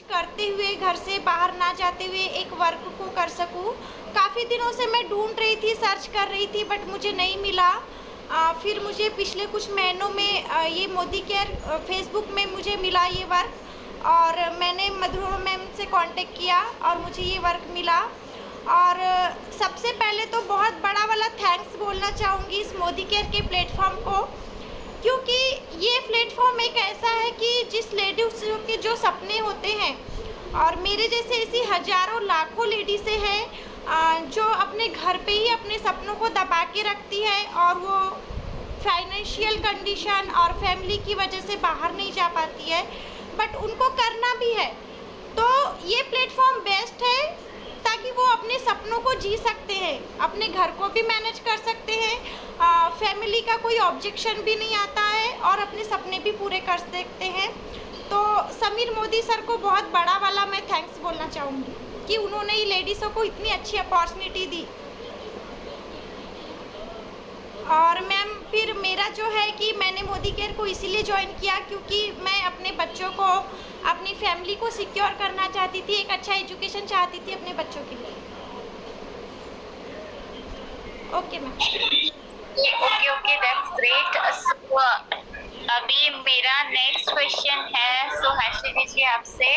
करते हुए, घर से बाहर ना जाते हुए एक वर्क को कर सकूं। काफ़ी दिनों से मैं ढूंढ रही थी, सर्च कर रही थी, बट मुझे नहीं मिला। फिर मुझे पिछले कुछ महीनों में ये मोदी केयर फेसबुक में मुझे मिला ये वर्क, और मैंने मधुरमा मैम से कांटेक्ट किया और मुझे ये वर्क मिला। और सबसे पहले तो बहुत बड़ा वाला थैंक्स बोलना चाहूँगी इस मोदी केयर के प्लेटफॉर्म को, क्योंकि ये प्लेटफॉर्म एक ऐसा है कि जिस लेडीज के जो सपने होते हैं, और मेरे जैसे ऐसी हजारों लाखों लेडीज़ हैं जो अपने घर पे ही अपने सपनों को दबा के रखती है, और वो फाइनेंशियल कंडीशन और फैमिली की वजह से बाहर नहीं जा पाती है, बट उनको करना भी है। तो ये प्लेटफॉर्म बेस्ट है ताकि वो अपने सपनों को जी सकते हैं, अपने घर को भी मैनेज कर सकते हैं, फैमिली का कोई ऑब्जेक्शन भी नहीं आता है, और अपने सपने भी पूरे कर सकते हैं। तो समीर मोदी सर को बहुत बड़ा वाला मैं थैंक्स बोलना चाहूँगी कि उन्होंने ही लेडीज़ों को इतनी अच्छी अपॉर्चुनिटी दी। और मैम फिर मेरा जो है कि मैंने मोदी केयर को इसीलिए ज्वाइन किया क्योंकि मैं अपने बच्चों को, अपनी फैमिली को सिक्योर करना चाहती थी, एक अच्छा एजुकेशन चाहती थी अपने बच्चों के लिए। Okay ma'am. Okay okay, that's great. So अभी मेरा नेक्स्ट क्वेश्चन है हर्षिता जी आपसे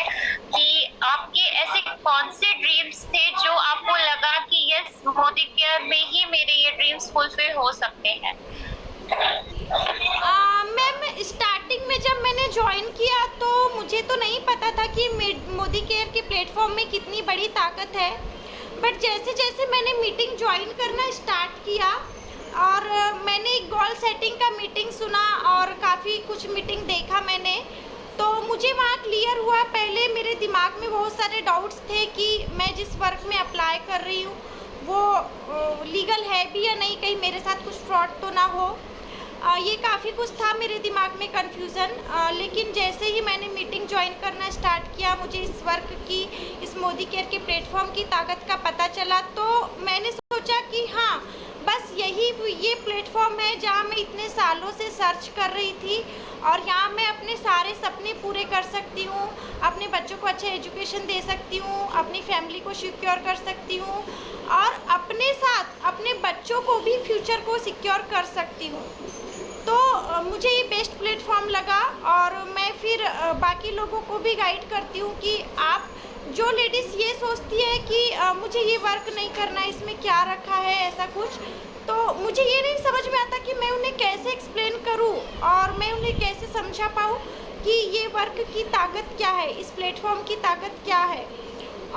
कि आपके ऐसे कौन से ड्रीम्स थे जो आपको लगा कि यस मोदी केयर में ही मेरे ये ड्रीम्स फुलफिल हो सकते हैं? मैम स्टार्टिंग में जब मैंने ज्वाइन किया तो मुझे तो नहीं पता था कि मोदी केयर के प्लेटफॉर्म में कितनी बड़ी ताकत है, बट जैसे जैसे मैंने मीटिंग ज्वाइन करना स्टार्ट किया और मैंने एक गोल सेटिंग का मीटिंग सुना और काफ़ी कुछ मीटिंग देखा मैंने, तो मुझे वहाँ क्लियर हुआ। पहले मेरे दिमाग में बहुत सारे डाउट्स थे कि मैं जिस वर्क में अप्लाई कर रही हूँ वो लीगल है भी या नहीं, कहीं मेरे साथ कुछ फ्रॉड तो ना हो। ये काफ़ी कुछ था मेरे दिमाग में कन्फ्यूज़न, लेकिन जैसे ही मैंने मीटिंग ज्वाइन करना स्टार्ट किया, मुझे इस वर्क की, इस मोदी केयर के प्लेटफॉर्म की ताकत का पता चला, तो मैंने सोचा कि हाँ, बस ये प्लेटफॉर्म है जहाँ मैं इतने सालों से सर्च कर रही थी, और यहाँ मैं अपने सारे सपने पूरे कर सकती हूँ, अपने बच्चों को अच्छा एजुकेशन दे सकती हूँ, अपनी फैमिली को सिक्योर कर सकती हूँ, और अपने साथ अपने बच्चों को भी फ्यूचर को सिक्योर कर सकती हूँ। तो मुझे ये बेस्ट प्लेटफॉर्म लगा, और मैं फिर बाकी लोगों को भी गाइड करती हूँ कि आप, जो लेडीज़ ये सोचती है कि मुझे ये वर्क नहीं करना, इसमें क्या रखा है ऐसा कुछ, तो मुझे ये नहीं समझ में आता कि मैं उन्हें कैसे एक्सप्लेन करूँ और मैं उन्हें कैसे समझा पाऊँ कि ये वर्क की ताकत क्या है, इस प्लेटफॉर्म की ताकत क्या है।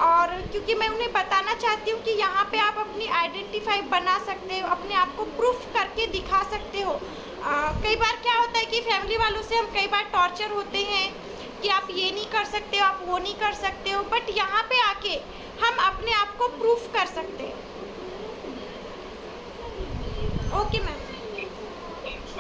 और क्योंकि मैं उन्हें बताना चाहती हूँ कि यहाँ पे आप अपनी आइडेंटिफाई बना सकते हो, अपने आप को प्रूफ करके दिखा सकते हो। कई बार क्या होता है कि फैमिली वालों से हम कई बार टॉर्चर होते हैं कि आप ये नहीं कर सकते हो, आप वो नहीं कर सकते हो, बट यहाँ पे आके हम अपने आप को प्रूफ कर सकते हैं। Okay ma'am.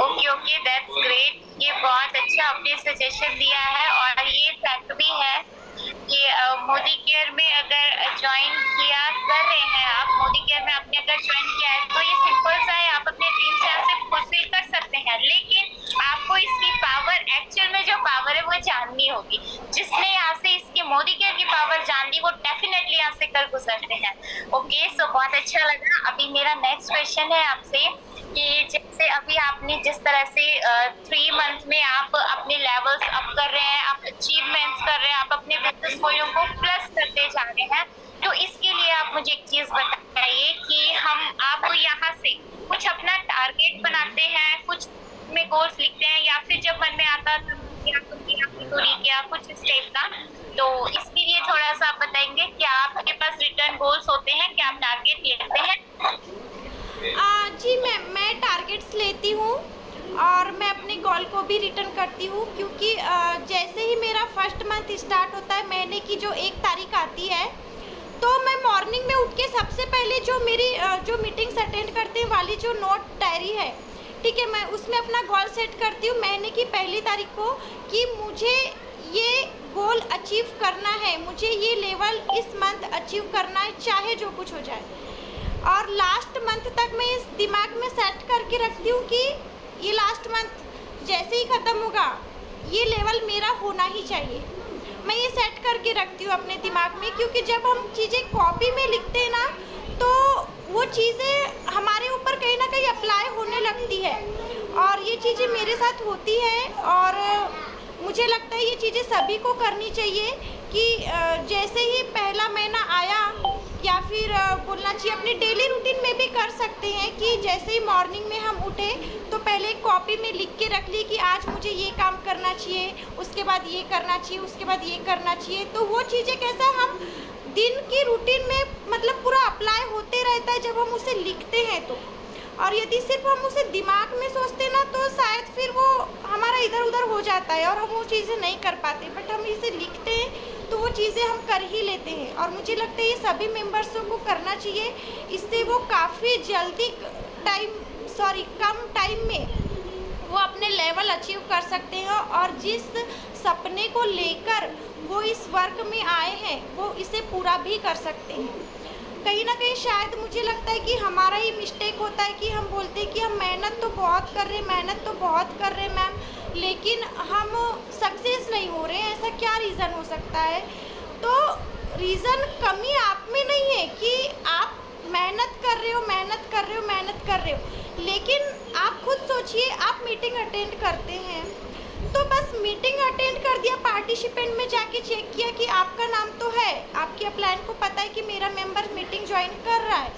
Okay okay, that's great. ये बहुत अच्छा आपने सजेशन दिया है, और ये फैक्ट भी है कि मोदी केयर में अगर ज्वाइन किया कर रहे हैं आप, मोदी केयर में आपने अगर ज्वाइन किया है तो ये सिंपल सा है, आप अपने ड्रीम्स यहाँ से फुलफिल कर सकते हैं, लेकिन आपको इसकी पावर, एक्चुअल में जो पावर है वो जाननी होगी। जिसने यहाँ से इसकी मोदी केयर की पावर जान ली वो डेफिनेटली यहाँ से कर गुजरते हैं। ओके, सो बहुत अच्छा लगा। अभी मेरा नेक्स्ट क्वेश्चन है आपसे कि जैसे अभी आपने जिस तरह से 3 मंथ में आप अपने लेवल्स अप कर रहे हैं, आप अचीवमेंट्स कर रहे हैं, आप अपने बिजनेस वॉल्यूम को प्लस करते जा रहे हैं, तो इसके लिए आप मुझे एक चीज बताइए कि आप यहाँ से कुछ अपना टारगेट बनाते हैं, कुछ में गोल्स लिखते हैं, या फिर जब मन में आता किया कुछ इस टाइप का, तो इसके लिए थोड़ा सा आप बताएंगे। क्या आपके पास रिटर्न गोल्स होते हैं, क्या आप टारगेट लेते हैं? जी मैं टारगेट्स लेती हूँ, और मैं अपने गोल को भी रिटर्न करती हूँ, क्योंकि जैसे ही मेरा फर्स्ट मंथ स्टार्ट होता है, महीने की जो 1 तारीख आती है, तो मैं मॉर्निंग में उठ के सबसे पहले जो मेरी जो मीटिंग्स अटेंड करते वाली जो नोट डायरी है, ठीक है, मैं उसमें अपना गोल सेट करती हूँ महीने की 1 तारीख को कि मुझे ये गोल अचीव करना है, मुझे ये लेवल इस मंथ अचीव करना है, चाहे जो कुछ हो जाए। और लास्ट मंथ तक मैं इस दिमाग में सेट करके रखती हूँ कि ये लास्ट मंथ जैसे ही ख़त्म होगा ये लेवल मेरा होना ही चाहिए। मैं ये सेट करके रखती हूँ अपने दिमाग में, क्योंकि जब हम चीज़ें कॉपी में लिखते हैं ना तो वो चीज़ें हमारे ऊपर कहीं ना कहीं अप्लाई होने लगती है, और ये चीज़ें मेरे साथ होती है। और मुझे लगता है ये चीज़ें सभी को करनी चाहिए कि जैसे ही पहला महीना आया, या फिर बोलना चाहिए अपनी डेली रूटीन में भी कर सकते हैं कि जैसे ही मॉर्निंग में हम उठे तो पहले एक कॉपी में लिख के रख ली कि आज मुझे ये काम करना चाहिए, उसके बाद ये करना चाहिए, उसके बाद ये करना चाहिए। तो वो चीज़ें कैसा हम दिन की रूटीन में मतलब पूरा अप्लाई होते रहता है जब हम उसे लिखते हैं तो। और यदि सिर्फ हम उसे दिमाग में सोचते ना तो शायद फिर वो हमारा इधर उधर हो जाता है और हम वो चीज़ें नहीं कर पाते। बट हम इसे लिखते हैं तो वो चीज़ें हम कर ही लेते हैं, और मुझे लगता है ये सभी मेंबर्सों को करना चाहिए। इससे वो काफ़ी जल्दी कम टाइम में वो अपने लेवल अचीव कर सकते हैं, और जिस सपने को लेकर वो इस वर्क में आए हैं वो इसे पूरा भी कर सकते हैं। कहीं ना कहीं शायद मुझे लगता है कि हमारा ही मिस्टेक होता है कि हम बोलते हैं कि हम मेहनत तो बहुत कर रहे हैं, मेहनत तो बहुत कर रहे हैं मैम, लेकिन हम सक्सेस नहीं हो रहे हैं। ऐसा क्या रीज़न हो सकता है? तो रीज़न कमी आप में नहीं है कि आप मेहनत कर रहे हो, मेहनत कर रहे हो, मेहनत कर रहे हो, लेकिन आप खुद सोचिए, आप मीटिंग अटेंड करते हैं तो बस मीटिंग अटेंड कर दिया, पार्टिसिपेंट में जाके चेक किया कि आपका नाम तो है, आपके अपलाइन को पता है कि मेरा मेंबर मीटिंग ज्वाइन कर रहा है,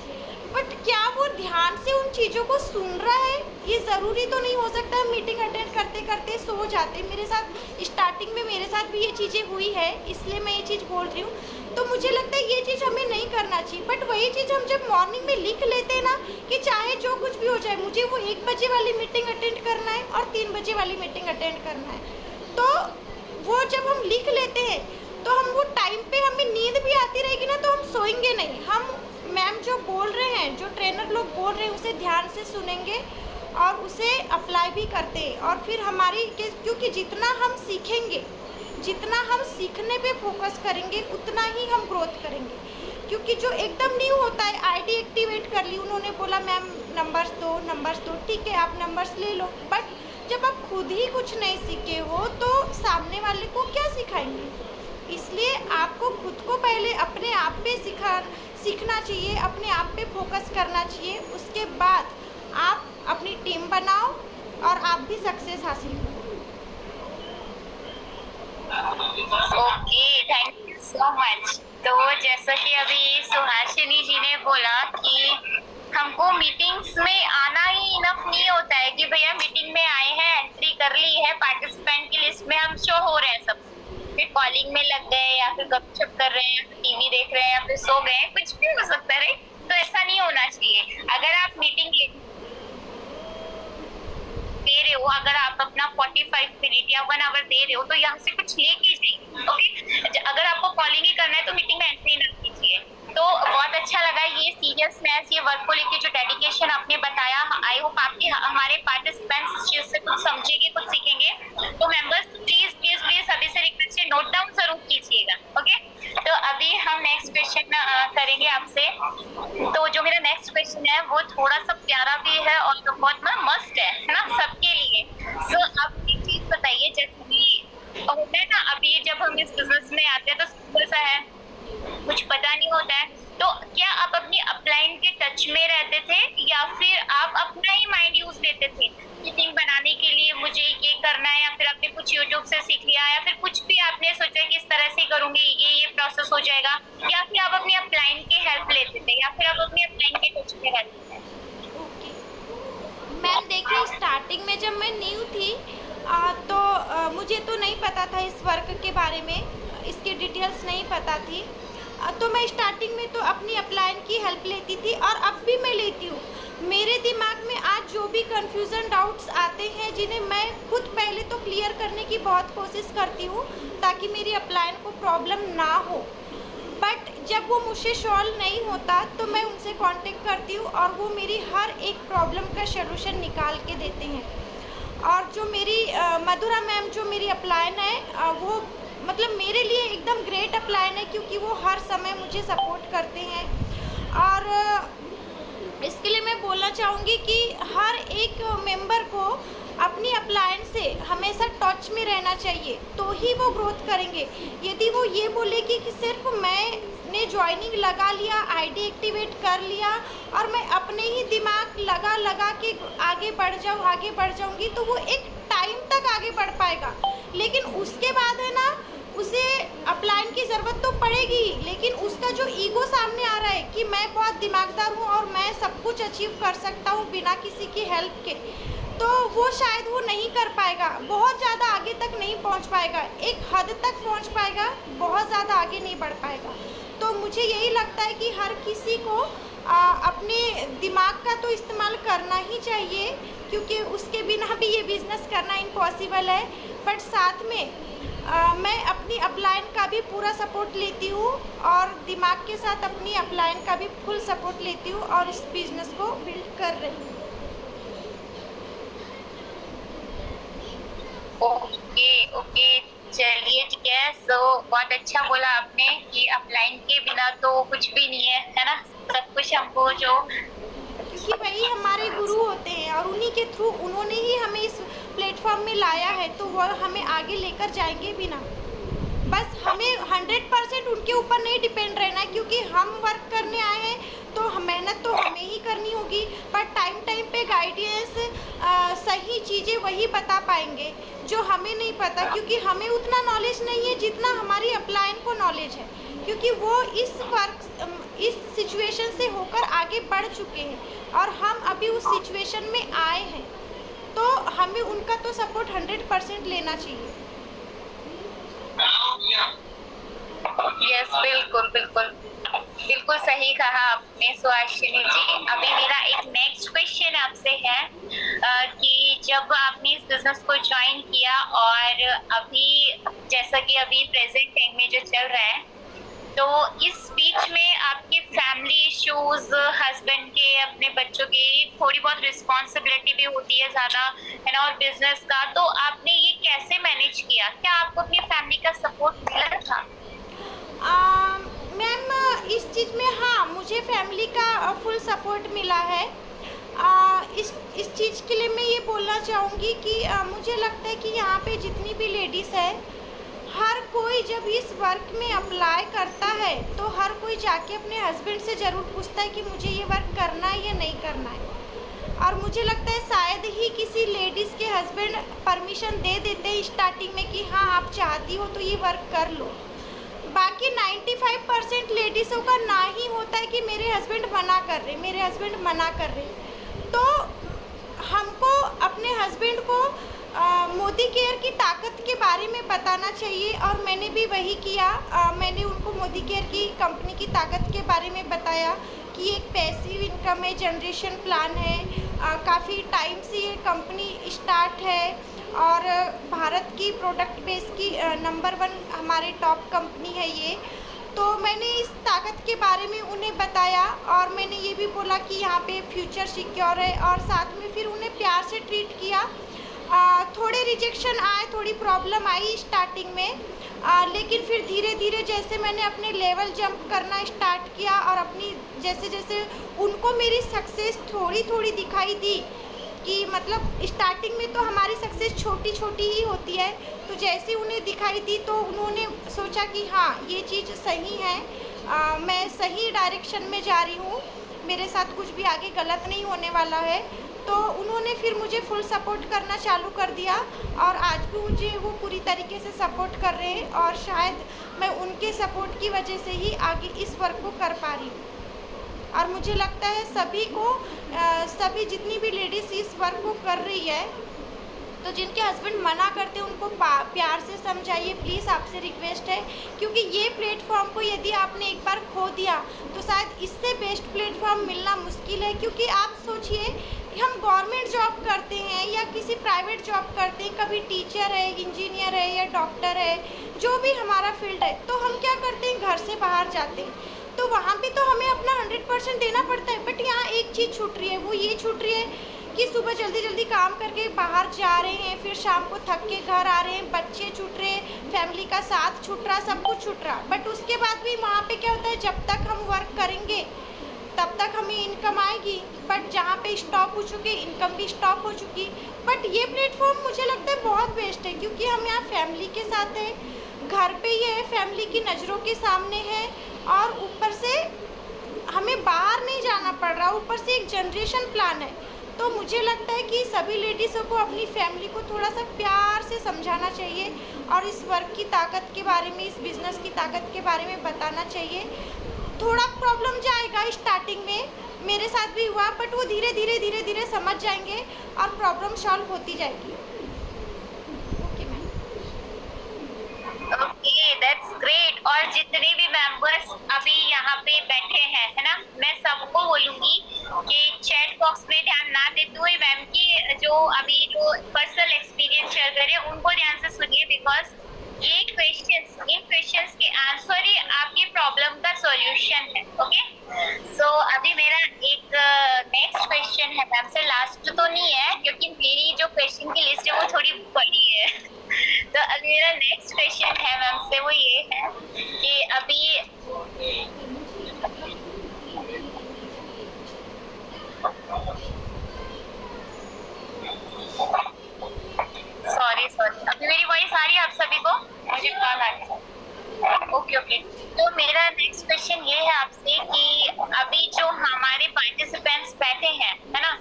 बट क्या वो ध्यान से उन चीज़ों को सुन रहा है? ये ज़रूरी तो नहीं हो सकता है मीटिंग अटेंड करते करते सो जाते। मेरे साथ स्टार्टिंग में मेरे साथ भी ये चीज़ें हुई है, इसलिए मैं ये चीज़ बोल रही हूँ। तो मुझे लगता है ये चीज़ हमें नहीं करना चाहिए। बट वही चीज़ हम जब मॉर्निंग में लिख लेते हैं ना कि चाहे जो कुछ भी हो जाए, मुझे वो 1 बजे वाली मीटिंग अटेंड करना है और 3 बजे वाली मीटिंग अटेंड करना है, तो वो जब हम लिख लेते हैं तो हम वो टाइम पे हमें नींद भी आती रहेगी ना तो हम सोएंगे नहीं। हम मैम जो बोल रहे हैं, जो ट्रेनर लोग बोल रहे हैं, उसे ध्यान से सुनेंगे और उसे अप्लाई भी करते हैं। और फिर हमारी क्योंकि जितना हम सीखेंगे, जितना हम सीखने पे फोकस करेंगे, उतना ही हम ग्रोथ करेंगे। क्योंकि जो एकदम न्यू होता है, आईडी एक्टिवेट कर ली, उन्होंने बोला मैम नंबर्स दो, ठीक है आप नंबर्स ले लो, बट जब आप खुद ही कुछ नहीं सीखे हो तो सामने वाले को क्या सिखाएंगे? इसलिए आपको खुद को पहले अपने आप पे सीखना चाहिए, अपने आप पे फोकस करना चाहिए। उसके बाद आप अपनी टीम बनाओ और आप भी सक्सेस हासिल करो। Okay, thank you so much. तो जैसा कि अभी सुहासिनी जी ने बोला कि हमको मीटिंग्स में आना ही इनफ नहीं होता है कि भैया मीटिंग में आए हैं, एंट्री कर ली है, पार्टिसिपेंट की लिस्ट में हम शो हो रहे हैं सब, फिर कॉलिंग में लग गए या फिर गपशप कर रहे हैं या फिर टीवी देख रहे हैं या फिर सो गए, कुछ भी हो सकता है। तो ऐसा नहीं होना चाहिए। अगर आप मीटिंग दे रहे हो, अगर आप अपना 45 मिनट या 1 आवर दे रहे हो तो यहाँ से कुछ लेके जाइए। ओके, अगर आपको कॉलिंग ही करना है तो मीटिंग में एंट्री ना कीजिए। तो बहुत अच्छा लगा ये सीरियसनेस, ये वर्क को लेके जो डेडिकेशन आपने बताया। आई होप आपके हमारे पार्टिसिपेंट्स इस चीज से कुछ समझेंगे, कुछ सीखेंगे। तो मेंबर्स प्लीज प्लीज प्लीज अभी से रिक्वेस्ट है, नोट डाउन जरूर कीजिएगा। ओके, तो अभी हम नेक्स्ट क्वेश्चन करेंगे आपसे। तो जो मेरा नेक्स्ट क्वेश्चन है वो थोड़ा सा प्यारा भी है और तो बहुत मस्त है ना सबके लिए। तो आप एक चीज बताइए, जैसे होता है ना, अभी जब हम इस बिजनेस में आते हैं तो सिंपल सा है, कुछ पता नहीं होता है, तो क्या आप अपनी अपलाइन के टच में रहते थे या फिर आप अपना ही माइंड यूज देते थे? मीटिंग बनाने के लिए मुझे ये करना है, या फिर आपने कुछ यूट्यूब से सीख लिया, या फिर कुछ भी आपने सोचा कि इस तरह से करूंगी ये प्रोसेस हो जाएगा, या फिर आप अपनी अपलाइन की हेल्प लेते थे, या फिर आप अपनी अपलाइन के टच में रहते थे? मैम देखिए, स्टार्टिंग में जब मैं न्यू थी तो मुझे तो नहीं पता था इस वर्क के बारे में, इसकी डिटेल्स नहीं पता थी। तो मैं स्टार्टिंग में तो अपनी अपलाइन की हेल्प लेती थी और अब भी मैं लेती हूँ। मेरे दिमाग में आज जो भी कंफ्यूजन डाउट्स आते हैं, जिन्हें मैं खुद पहले तो क्लियर करने की बहुत कोशिश करती हूँ ताकि मेरी अपलाइन को प्रॉब्लम ना हो। बट जब वो मुझसे सॉल्व नहीं होता तो मैं उनसे कांटेक्ट करती हूँ और वो मेरी हर एक प्रॉब्लम का सलूशन निकाल के देते हैं। और जो मेरी मधुरा मैम जो मेरी अपलाइन है, वो मतलब मेरे लिए एकदम ग्रेट अपलाइन है, क्योंकि वो हर समय मुझे सपोर्ट करते हैं। और इसके लिए मैं बोलना चाहूँगी कि हर एक मेंबर को अपनी अपलायन से हमेशा टच में रहना चाहिए, तो ही वो ग्रोथ करेंगे। यदि वो ये बोले कि सिर्फ मैंने ज्वाइनिंग लगा लिया, आईडी एक्टिवेट कर लिया और मैं अपने ही दिमाग लगा के आगे बढ़ जाऊंगी, तो वो एक टाइम तक आगे बढ़ पाएगा। लेकिन उसके बाद है ना, उसे अपलाइन की ज़रूरत तो पड़ेगी, लेकिन उसका जो ईगो सामने आ रहा है कि मैं बहुत दिमागदार हूँ और मैं सब कुछ अचीव कर सकता हूँ बिना किसी की हेल्प के, तो वो शायद वो नहीं कर पाएगा, बहुत ज़्यादा आगे तक नहीं पहुँच पाएगा। एक हद तक पहुँच पाएगा, बहुत ज़्यादा आगे नहीं बढ़ पाएगा। तो मुझे यही लगता है कि हर किसी को अपने दिमाग का तो इस्तेमाल करना ही चाहिए, क्योंकि उसके बिना भी ये बिज़नेस करना इम्पॉसिबल है। बट साथ में मैं अपनी अपलाइन का भी पूरा सपोर्ट लेती हूँ और दिमाग के साथ अपनी अपलाइन का भी फुल सपोर्ट लेती हूँ और इस बिज़नेस को बिल्ड कर रही हूँ। ओके ओके, चलिए ठीक है। सो बहुत अच्छा बोला आपने कि अपलाइन के बिना तो कुछ भी नहीं है ना, सब कुछ हमको जो, क्योंकि वही हमारे गुरु होते हैं और उन्हीं के थ्रू उन्होंने ही हमें इस प्लेटफॉर्म में लाया है, तो वह हमें आगे लेकर जाएंगे भी ना। बस हमें 100% उनके ऊपर नहीं डिपेंड रहना है, क्योंकि हम वर्क करने आए हैं तो मेहनत तो हमें ही करनी होगी, पर टाइम पे गाइडेंस सही चीज़ें वही बता पाएंगे जो हमें नहीं पता, क्योंकि हमें उतना नॉलेज नहीं है जितना हमारी अपलाइन को नॉलेज है, क्योंकि वो इस सिचुएशन से होकर आगे बढ़ चुके हैं और हम अभी उस सिचुएशन में आए हैं, तो हमें उनका तो सपोर्ट 100% लेना चाहिए। यस, बिल्कुल बिल्कुल बिल्कुल सही कहा आपने सुहासिनी जी। अभी मेरा एक नेक्स्ट क्वेश्चन आपसे है कि जब आपने इस बिजनेस को ज्वाइन किया और अभी जैसा कि अभी प्रेजेंट टाइम में जो चल रहा है, तो इस बीच में आपके फैमिली इश्यूज, हस्बैंड के, अपने बच्चों की थोड़ी बहुत रिस्पॉन्सिबिलिटी भी होती है ज़्यादा, है ना, और बिजनेस का, तो आपने ये कैसे मैनेज किया? क्या आपको अपनी फैमिली का सपोर्ट मिला था? मैम, इस चीज़ में हाँ, मुझे फैमिली का फुल सपोर्ट मिला है। इस चीज़ के लिए मैं ये बोलना चाहूँगी कि मुझे लगता है कि यहाँ पे जितनी भी लेडीज़ है, हर कोई जब इस वर्क में अप्लाई करता है तो हर कोई जाके अपने हस्बैंड से ज़रूर पूछता है कि मुझे ये वर्क करना है या नहीं करना है। और मुझे लगता है शायद ही किसी लेडीज़ के हस्बैंड परमिशन दे देते हैं स्टार्टिंग में कि हाँ आप चाहती हो तो ये वर्क कर लो। बाकी 95% लेडीज़ों का ना ही होता है कि मेरे हस्बैंड मना कर रहे। तो हमको अपने हस्बैंड को मोदी केयर की ताकत के बारे में बताना चाहिए और मैंने भी वही किया। मैंने उनको मोदी केयर की कंपनी की ताकत के बारे में बताया कि एक पैसिव इनकम है, जनरेशन प्लान है, काफ़ी टाइम से ये कंपनी स्टार्ट है और भारत की प्रोडक्ट बेस की नंबर 1 हमारे टॉप कंपनी है ये। तो मैंने इस ताकत के बारे में उन्हें बताया और मैंने ये भी बोला कि यहाँ पे फ्यूचर सिक्योर है और साथ में फिर उन्हें प्यार से ट्रीट किया। थोड़े रिजेक्शन आए, थोड़ी प्रॉब्लम आई स्टार्टिंग में, लेकिन फिर धीरे धीरे जैसे मैंने अपने लेवल जंप करना स्टार्ट किया और अपनी जैसे उनको मेरी सक्सेस थोड़ी थोड़ी दिखाई दी कि मतलब स्टार्टिंग में तो हमारी सक्सेस छोटी छोटी ही होती है, तो जैसे उन्हें दिखाई दी तो उन्होंने सोचा कि हाँ ये चीज़ सही है, मैं सही डायरेक्शन में जा रही हूँ, मेरे साथ कुछ भी आगे गलत नहीं होने वाला है। तो उन्होंने फिर मुझे फुल सपोर्ट करना चालू कर दिया और आज भी मुझे वो पूरी तरीके से सपोर्ट कर रहे हैं और शायद मैं उनके सपोर्ट की वजह से ही आगे इस वर्क को कर पा रही हूँ। और मुझे लगता है सभी जितनी भी लेडीज़ इस वर्क को कर रही है, तो जिनके हस्बैंड मना करते हैं उनको प्यार से समझाइए, प्लीज़ आपसे रिक्वेस्ट है, क्योंकि ये प्लेटफॉर्म को यदि आपने एक बार खो दिया तो शायद इससे बेस्ट प्लेटफॉर्म मिलना मुश्किल है। क्योंकि आप सोचिए, हम गवर्नमेंट जॉब करते हैं या किसी प्राइवेट जॉब करते हैं, कभी टीचर है, इंजीनियर है या डॉक्टर है, जो भी हमारा फील्ड है, तो हम क्या करते हैं, घर से बाहर जाते हैं तो वहाँ पे तो हमें अपना 100% देना पड़ता है। बट यहाँ एक चीज़ छूट रही है, वो ये छूट रही है कि सुबह जल्दी जल्दी काम करके बाहर जा रहे हैं, फिर शाम को थक के घर आ रहे हैं, बच्चे छूट रहे, फैमिली का साथ छूट रहा, सब कुछ छूट रहा। बट उसके बाद भी वहाँ पे क्या होता है, जब तक हम वर्क करेंगे तब तक हमें इनकम आएगी, बट जहाँ पे स्टॉप हो चुके इनकम भी स्टॉप हो चुकी। बट ये प्लेटफॉर्म मुझे लगता है बहुत बेस्ट है, क्योंकि हम यहाँ फैमिली के साथ हैं, घर पे ही है, फैमिली की नज़रों के सामने है, और ऊपर से हमें बाहर नहीं जाना पड़ रहा, ऊपर से एक जनरेशन प्लान है। तो मुझे लगता है कि सभी लेडीज़ों को अपनी फैमिली को थोड़ा सा प्यार से समझाना चाहिए, और इस वर्क की ताकत के बारे में, इस बिज़नेस की ताकत के बारे में बताना चाहिए। थोड़ा प्रॉब्लम जाएगा स्टार्टिंग में, मेरे साथ भी हुआ, बट वो धीरे धीरे समझ जाएंगे और प्रॉब्लम सॉल्व होती जाएगी। Okay ma'am. Okay, that's great. और जितने भी मेंबर्स अभी यहाँ पे बैठे हैं, है ना, मैं सबको बोलूंगी कि चैट बॉक्स में ध्यान ना देते हुए मैम की जो अभी जो पर्सनल एक्सपीरियंस शेयर कर रहे हैं उनको ध्यान से सुनिए, बिकॉज ये इन क्वेश्चंस के आंसर ही आपकी प्रॉब्लम का सॉल्यूशन है। ओके, सो अभी मेरा एक नेक्स्ट क्वेश्चन है मैम से, लास्ट तो नहीं है क्योंकि मेरी जो क्वेश्चन की लिस्ट है वो थोड़ी बड़ी है। तो अभी मेरा नेक्स्ट क्वेश्चन है मैम से, वो ये है कि अभी सॉरी अभी मेरी वॉइस आ रही है आप सभी को? मुझे कॉल आ गया। ओके, तो मेरा नेक्स्ट क्वेश्चन ये है आपसे कि अभी जो हमारे पार्टिसिपेंट्स बैठे हैं, है ना,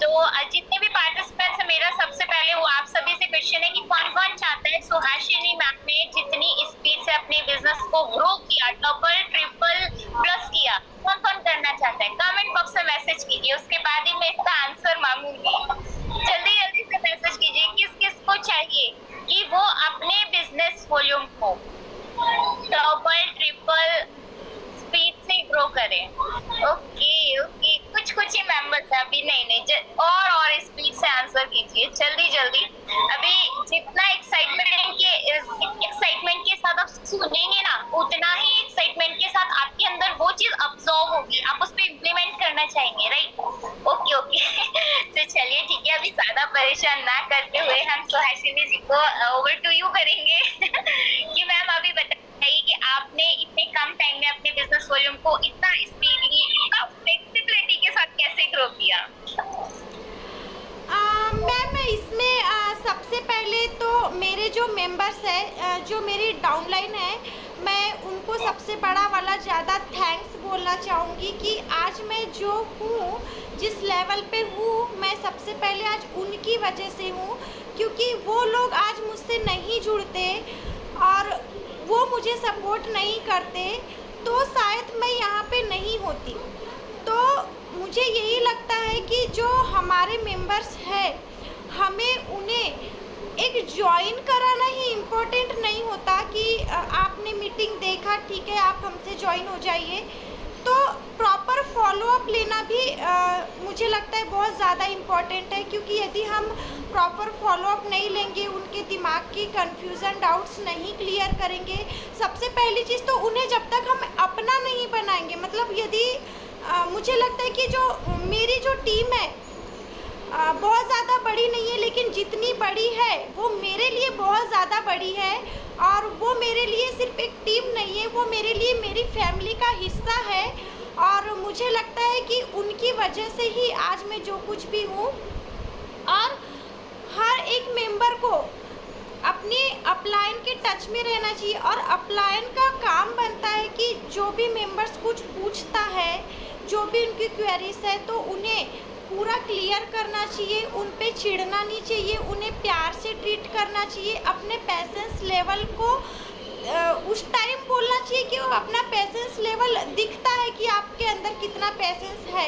तो जितने भी पार्टिसिपेंट्स हैं, मेरा सबसे पहले वो आप सभी से क्वेश्चन है कि कौन कौन चाहता है सुहासिनी मैम ने जितनी स्पीड से अपने बिजनेस को ग्रो किया, डबल ट्रिपल प्लस किया, कौन कौन करना चाहता है? कमेंट बॉक्स में मैसेज कीजिए, उसके बाद ही मैं इसका आंसर मांगूंगी। जल्दी से मैसेज कीजिए किस किस को चाहिए कि वो अपने बिजनेस वॉल्यूम को डबल ट्रिपल स्पीड से ग्रो करें। ओके, कुछ ही मेंबर्स है अभी, नहीं और स्पीड से आंसर कीजिए जल्दी। अभी जितना एक्साइटमेंट के साथ आप सुनेंगे ना, उतना ही एक्साइटमेंट के साथ आपके अंदर वो चीज अब्सॉर्ब होगी, आप उस पर इम्प्लीमेंट करना चाहेंगे, राइट? ओके तो चलिए ठीक है, अभी ज्यादा परेशान ना करते हुए हम सुहासिनी जी को ओवर टू यू करेंगे कि मैम अभी बताइए कि आपने इतने कम टाइम में अपने बिजनेस वॉल्यूम को इतना स्पीडली, इतना फ्लेक्सिबिलिटी के साथ कैसे ग्रो किया? मैम इसमें सबसे पहले तो मेरे जो मेंबर्स हैं, जो मेरी डाउनलाइन है, मैं उनको सबसे बड़ा वाला ज़्यादा थैंक्स बोलना चाहूँगी कि आज मैं जो हूँ, जिस लेवल पे हूँ, मैं सबसे पहले आज उनकी वजह से हूँ, क्योंकि वो लोग आज मुझसे नहीं जुड़ते और वो मुझे सपोर्ट नहीं करते, तो शायद मैं यहाँ पे नहीं होती। तो मुझे यही लगता है कि जो हमारे मेंबर्स हैं, हमें उन्हें एक ज्वाइन कराना ही इम्पोर्टेंट नहीं होता कि आपने मीटिंग देखा, ठीक है, आप हमसे ज्वाइन हो जाइए। तो प्रॉपर फॉलोअप लेना भी मुझे लगता है बहुत ज़्यादा इम्पॉर्टेंट है, क्योंकि यदि हम प्रॉपर फॉलोअप नहीं लेंगे, उनके दिमाग की कन्फ्यूज़न, डाउट्स नहीं क्लियर करेंगे, सबसे पहली चीज़ तो उन्हें जब तक हम अपना नहीं बनाएंगे, मतलब यदि मुझे लगता है कि जो मेरी जो टीम है बहुत ज़्यादा बड़ी नहीं है, लेकिन जितनी बड़ी है वो मेरे लिए बहुत ज़्यादा बड़ी है, और वो मेरे लिए सिर्फ एक टीम नहीं है, वो मेरे लिए मेरी फैमिली का हिस्सा है। और मुझे लगता है कि उनकी वजह से ही आज मैं जो कुछ भी हूँ, और हर एक मेंबर को अपनी अपलाइन के टच में रहना चाहिए, और अपलाइन का काम बनता है कि जो भी मेंबर्स कुछ पूछता है, जो भी उनकी क्वेरीज है, तो उन्हें पूरा क्लियर करना चाहिए, उन पे चिढ़ना नहीं चाहिए, उन्हें प्यार से ट्रीट करना चाहिए, अपने पेशेंस लेवल को उस टाइम बोलना चाहिए कि वो अपना पेशेंस लेवल दिखता है कि आपके अंदर कितना पेशेंस है।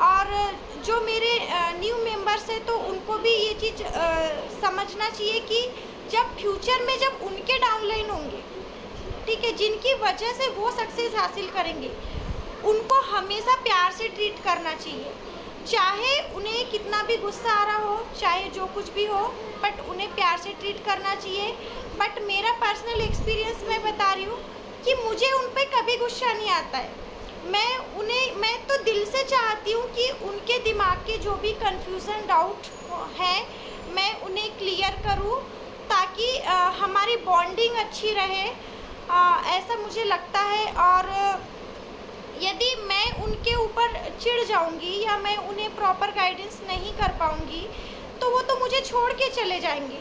और जो मेरे न्यू मेंबर्स हैं, तो उनको भी ये चीज़ समझना चाहिए कि जब फ्यूचर में जब उनके डाउनलाइन होंगे, ठीक है, जिनकी वजह से वो सक्सेस हासिल करेंगे, उनको हमेशा प्यार से ट्रीट करना चाहिए, चाहे उन्हें कितना भी गुस्सा आ रहा हो, चाहे जो कुछ भी हो, बट उन्हें प्यार से ट्रीट करना चाहिए। बट मेरा पर्सनल एक्सपीरियंस मैं बता रही हूँ कि मुझे उन पर कभी गुस्सा नहीं आता है। मैं तो दिल से चाहती हूँ कि उनके दिमाग के जो भी कन्फ्यूज़न, डाउट है, मैं उन्हें क्लियर करूँ, ताकि हमारी बॉन्डिंग अच्छी रहे, ऐसा मुझे लगता है। और यदि मैं उनके ऊपर चिढ़ जाऊंगी या मैं उन्हें प्रॉपर गाइडेंस नहीं कर पाऊंगी तो वो तो मुझे छोड़ के चले जाएंगे।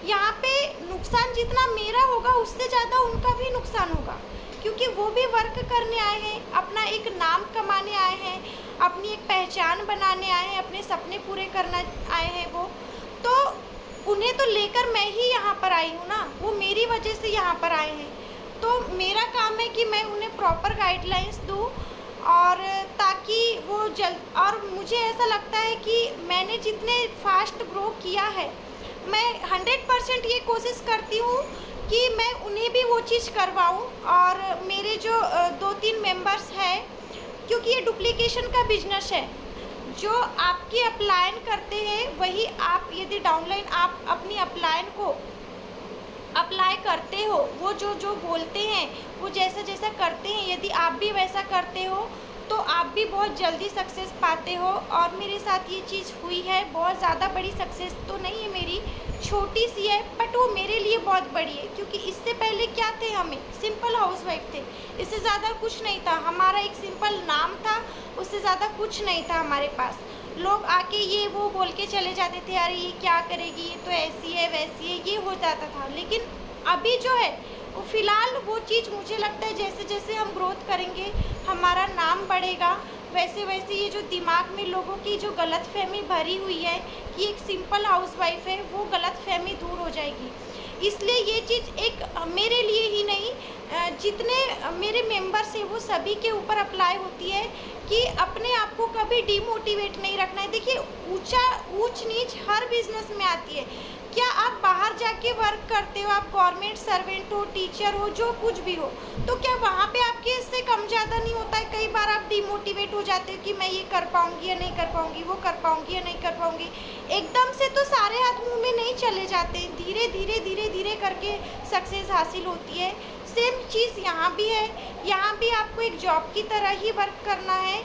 यहाँ पे नुकसान जितना मेरा होगा उससे ज़्यादा उनका भी नुकसान होगा, क्योंकि वो भी वर्क करने आए हैं, अपना एक नाम कमाने आए हैं, अपनी एक पहचान बनाने आए हैं, अपने सपने पूरे करना आए हैं वो। तो उन्हें तो लेकर मैं ही यहाँ पर आई हूँ ना, वो मेरी वजह से यहाँ पर आए हैं। तो मेरा काम है कि मैं उन्हें प्रॉपर गाइडलाइंस दूँ, और ताकि वो जल्द, और मुझे ऐसा लगता है कि मैंने जितने फास्ट ग्रो किया है, मैं 100% ये कोशिश करती हूँ कि मैं उन्हें भी वो चीज़ करवाऊँ। और मेरे जो 2-3 मेंबर्स हैं, क्योंकि ये डुप्लीकेशन का बिजनेस है, जो आपकी अपलायन करते हैं वही आप, यदि डाउनलाइन आप अपनी अपलायन को अप्लाई करते हो, वो जो जो बोलते हैं, वो जैसा जैसा करते हैं, यदि आप भी वैसा करते हो तो आप भी बहुत जल्दी सक्सेस पाते हो। और मेरे साथ ये चीज़ हुई है। बहुत ज़्यादा बड़ी सक्सेस तो नहीं है मेरी, छोटी सी है, बट वो मेरे लिए बहुत बड़ी है, क्योंकि इससे पहले क्या थे, हम एक सिंपल हाउसवाइफ थे, इससे ज़्यादा कुछ नहीं था। हमारा एक सिंपल नाम था, उससे ज़्यादा कुछ नहीं था हमारे पास। लोग आके ये वो बोल के चले जाते थे, अरे ये क्या करेगी, ये तो ऐसी है वैसी है, ये हो जाता था। लेकिन अभी जो है वो फ़िलहाल वो चीज़, मुझे लगता है जैसे जैसे हम ग्रोथ करेंगे, हमारा नाम बढ़ेगा, वैसे वैसे ये जो दिमाग में लोगों की जो गलतफहमी भरी हुई है कि एक सिंपल हाउसवाइफ है, वो गलतफहमी दूर हो जाएगी। इसलिए ये चीज़ एक मेरे लिए ही नहीं, जितने मेरे मेंबर्स हैं वो सभी के ऊपर अप्लाई होती है कि अपने आप को कभी डिमोटिवेट नहीं रखना है। देखिए, ऊंच नीच हर बिजनेस में आती है। क्या आप बाहर जाके वर्क करते हो, आप गवर्नमेंट सर्वेंट हो, टीचर हो, जो कुछ भी हो, तो क्या वहाँ पे आपके इससे कम ज़्यादा नहीं होता है? कई बार आप डिमोटिवेट हो जाते हो कि मैं ये कर पाऊँगी या नहीं कर पाऊँगी, वो कर पाऊँगी या नहीं कर पाऊँगी। एकदम से तो सारे हाथ मुंह में नहीं चले जाते, धीरे धीरे धीरे धीरे करके सक्सेस हासिल होती है। सेम चीज़ यहाँ भी है। यहाँ भी आपको एक जॉब की तरह ही वर्क करना है।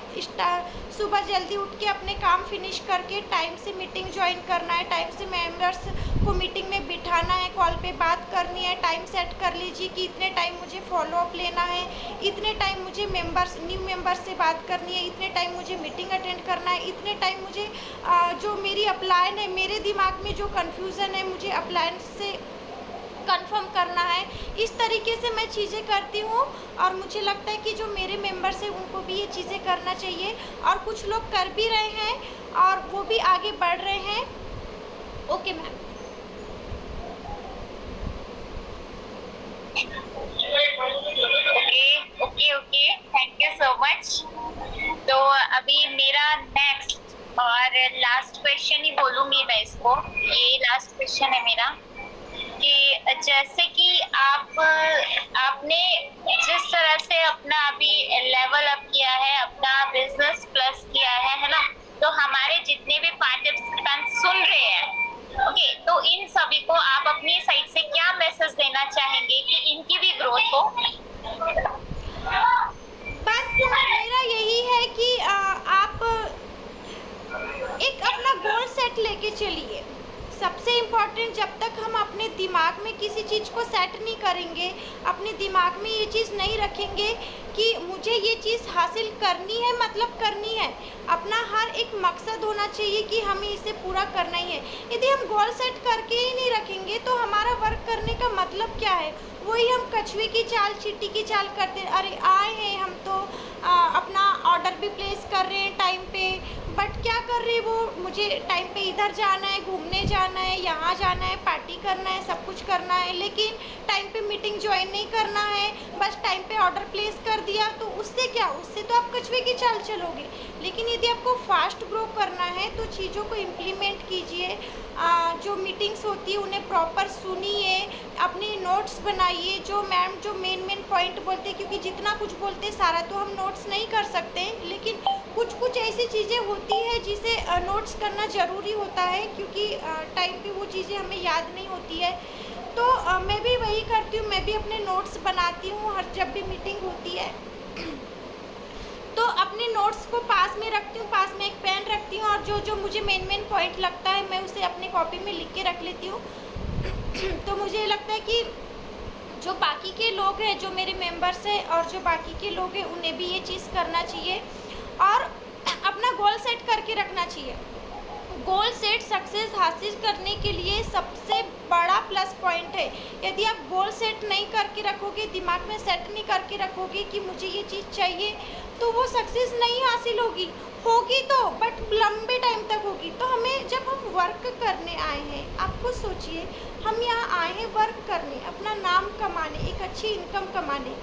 सुबह जल्दी उठ के अपने काम फिनिश करके टाइम से मीटिंग ज्वाइन करना है, टाइम से मेंबर्स को मीटिंग में बिठाना है, कॉल पे बात करनी है, टाइम सेट कर लीजिए कि इतने टाइम मुझे फॉलोअप लेना है, इतने टाइम मुझे न्यू मेंबर्स से बात करनी है, इतने टाइम मुझे मीटिंग अटेंड करना है, इतने टाइम मुझे जो मेरी अपलायन है, मेरे दिमाग में जो कन्फ्यूज़न है, मुझे अपलायन से कंफर्म करना है। इस तरीके से मैं चीज़ें करती हूँ, और मुझे लगता है कि जो मेरे मेंबर्स हैं उनको भी ये चीज़ें करना चाहिए, और कुछ लोग कर भी रहे हैं और वो भी आगे बढ़ रहे हैं। Okay ma'am. Okay, thank you so much. तो अभी मेरा नेक्स्ट और लास्ट क्वेश्चन ही बोलूँगी मैं इसको, ये लास्ट क्वेश्चन है मेरा, कि जैसे कि आपने जिस तरह से अपना अभी लेवल अप किया है, अपना बिजनेस प्लस किया है ना, तो हमारे जितने भी पार्टिसिपेंट सुन रहे हैं, ओके, तो इन सभी को आप अपनी साइड से क्या मैसेज देना चाहेंगे कि इनकी भी ग्रोथ हो? बस मेरा यही है कि आप एक अपना गोल सेट लेके चलिए। सबसे इम्पॉर्टेंट, जब तक हम अपने दिमाग में किसी चीज़ को सेट नहीं करेंगे, अपने दिमाग में ये चीज़ नहीं रखेंगे कि मुझे ये चीज़ हासिल करनी है, मतलब करनी है, अपना हर एक मकसद होना चाहिए कि हमें इसे पूरा करना ही है। यदि हम गोल सेट करके ही नहीं रखेंगे तो हमारा वर्क करने का मतलब क्या है? वही हम कछुए की चाल, चींटी की चाल करते, अरे आए हैं हम तो अपना ऑर्डर भी प्लेस कर रहे हैं टाइम पे, बट क्या कर रहे हैं वो, मुझे टाइम पे इधर जाना है, घूमने जाना है, यहाँ जाना है, पार्टी करना है, सब कुछ करना है, लेकिन टाइम पे मीटिंग ज्वाइन नहीं करना है, बस टाइम पे ऑर्डर प्लेस कर दिया, तो उससे क्या, उससे तो आप कछुए की चाल चलोगे। लेकिन यदि आपको फास्ट ग्रो करना है तो चीज़ों को इम्प्लीमेंट कीजिए, जो मीटिंग्स होती है उन्हें प्रॉपर सुनिए, अपने नोट्स बनाइए, जो मैम जो मेन पॉइंट बोलते हैं, क्योंकि जितना कुछ बोलते हैं सारा तो हम नोट्स नहीं कर सकते, लेकिन कुछ ऐसी चीज़ें होती है जिसे नोट्स करना ज़रूरी होता है, क्योंकि टाइम पे वो चीज़ें हमें याद नहीं होती है। तो मैं भी वही करती हूँ, मैं भी अपने नोट्स बनाती हूँ हर जब भी मीटिंग होती है तो अपने नोट्स को पास में रखती हूँ, पास में एक पेन रखती हूँ, और जो जो मुझे मेन पॉइंट लगता है मैं उसे अपनी कॉपी में लिख के रख लेती हूँ। तो मुझे लगता है कि जो बाकी के लोग हैं, जो मेरे मेंबर्स हैं और जो बाकी के लोग हैं, उन्हें भी ये चीज़ करना चाहिए और अपना गोल सेट करके रखना चाहिए। गोल सेट सक्सेस हासिल करने के लिए सबसे बड़ा प्लस पॉइंट है। यदि आप गोल सेट नहीं करके रखोगे, दिमाग में सेट नहीं करके रखोगे कि मुझे ये चीज़ चाहिए, तो वो सक्सेस नहीं हासिल होगी। होगी तो बट लंबे टाइम तक होगी। तो हमें, जब हम वर्क करने आए हैं, आप खुद सोचिए, हम यहाँ आए हैं वर्क करने, अपना नाम कमाने, एक अच्छी इनकम कमाने।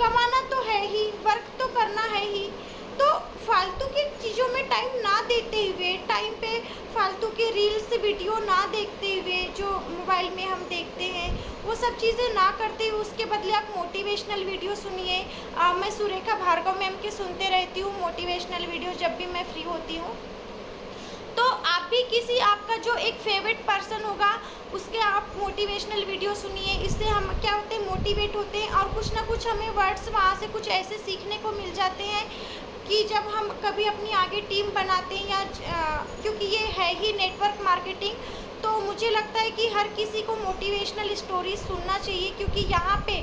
कमाना तो है ही, वर्क तो करना है ही। तो फालतू की चीज़ों में टाइम ना देते हुए, टाइम पे फालतू के रील्स वीडियो ना देखते हुए, जो मोबाइल में हम देखते हैं, वो सब चीज़ें ना करते हुए उसके बदले आप मोटिवेशनल वीडियो सुनिए। मैं सुरेखा भार्गव मैम के सुनते रहती हूँ मोटिवेशनल वीडियो जब भी मैं फ्री होती हूँ। तो आप भी किसी, आपका जो एक फेवरेट पर्सन होगा, उसके आप मोटिवेशनल वीडियो सुनिए। इससे हम क्या होते हैं, मोटिवेट होते हैं और कुछ ना कुछ हमें वर्ड्स वहाँ से कुछ ऐसे सीखने को मिल जाते हैं कि जब हम कभी अपनी आगे टीम बनाते हैं या क्योंकि ये है ही नेटवर्क मार्केटिंग, तो मुझे लगता है कि हर किसी को मोटिवेशनल स्टोरीज सुनना चाहिए, क्योंकि यहाँ पे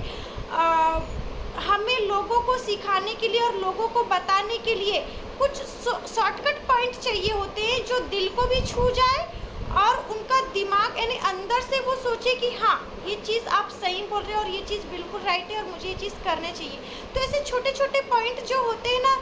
हमें लोगों को सिखाने के लिए और लोगों को बताने के लिए कुछ शॉर्टकट पॉइंट चाहिए होते हैं जो दिल को भी छू जाए और उनका दिमाग यानी अंदर से वो सोचे कि हाँ, ये चीज़ आप सही बोल रहे हो और ये चीज़ बिल्कुल राइट है और मुझे ये चीज़ करनी चाहिए। तो ऐसे छोटे छोटे पॉइंट जो होते हैं ना,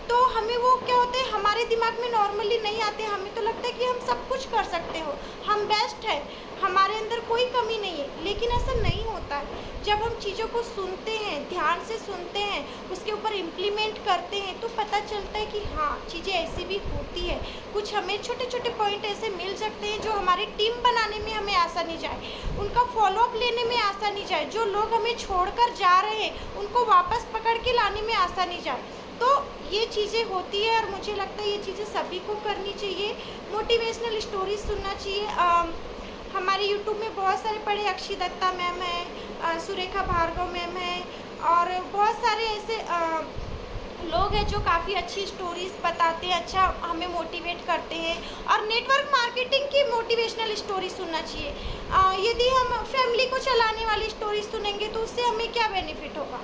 तो हमें वो क्या होते हैं, हमारे दिमाग में नॉर्मली नहीं आते। हमें तो लगता है कि हम सब कुछ कर सकते हो, हम बेस्ट हैं, हमारे अंदर कोई कमी नहीं है, लेकिन ऐसा नहीं होता है। जब हम चीज़ों को सुनते हैं, ध्यान से सुनते हैं, उसके ऊपर इम्प्लीमेंट करते हैं, तो पता चलता है कि हाँ, चीज़ें ऐसी भी होती है। कुछ हमें छोटे छोटे पॉइंट ऐसे मिल सकते हैं जो हमारी टीम बनाने में हमें आसानी जाए, उनका फॉलोअप लेने में आसानी जाए, जो लोग हमें छोड़कर जा रहे हैं उनको वापस पकड़ के लाने में आसानी जाए। तो ये चीज़ें होती है और मुझे लगता है ये चीज़ें सभी को करनी चाहिए। मोटिवेशनल स्टोरीज सुनना चाहिए। हमारे यूट्यूब में बहुत सारे पढ़े, अक्षी दत्ता मैम है, सुरेखा भार्गव मैम है और बहुत सारे ऐसे लोग हैं जो काफ़ी अच्छी स्टोरीज बताते हैं, अच्छा हमें मोटिवेट करते हैं। और नेटवर्क मार्केटिंग की मोटिवेशनल स्टोरी सुनना चाहिए। यदि हम फैमिली को चलाने वाली स्टोरी सुनेंगे तो उससे हमें क्या बेनिफिट होगा,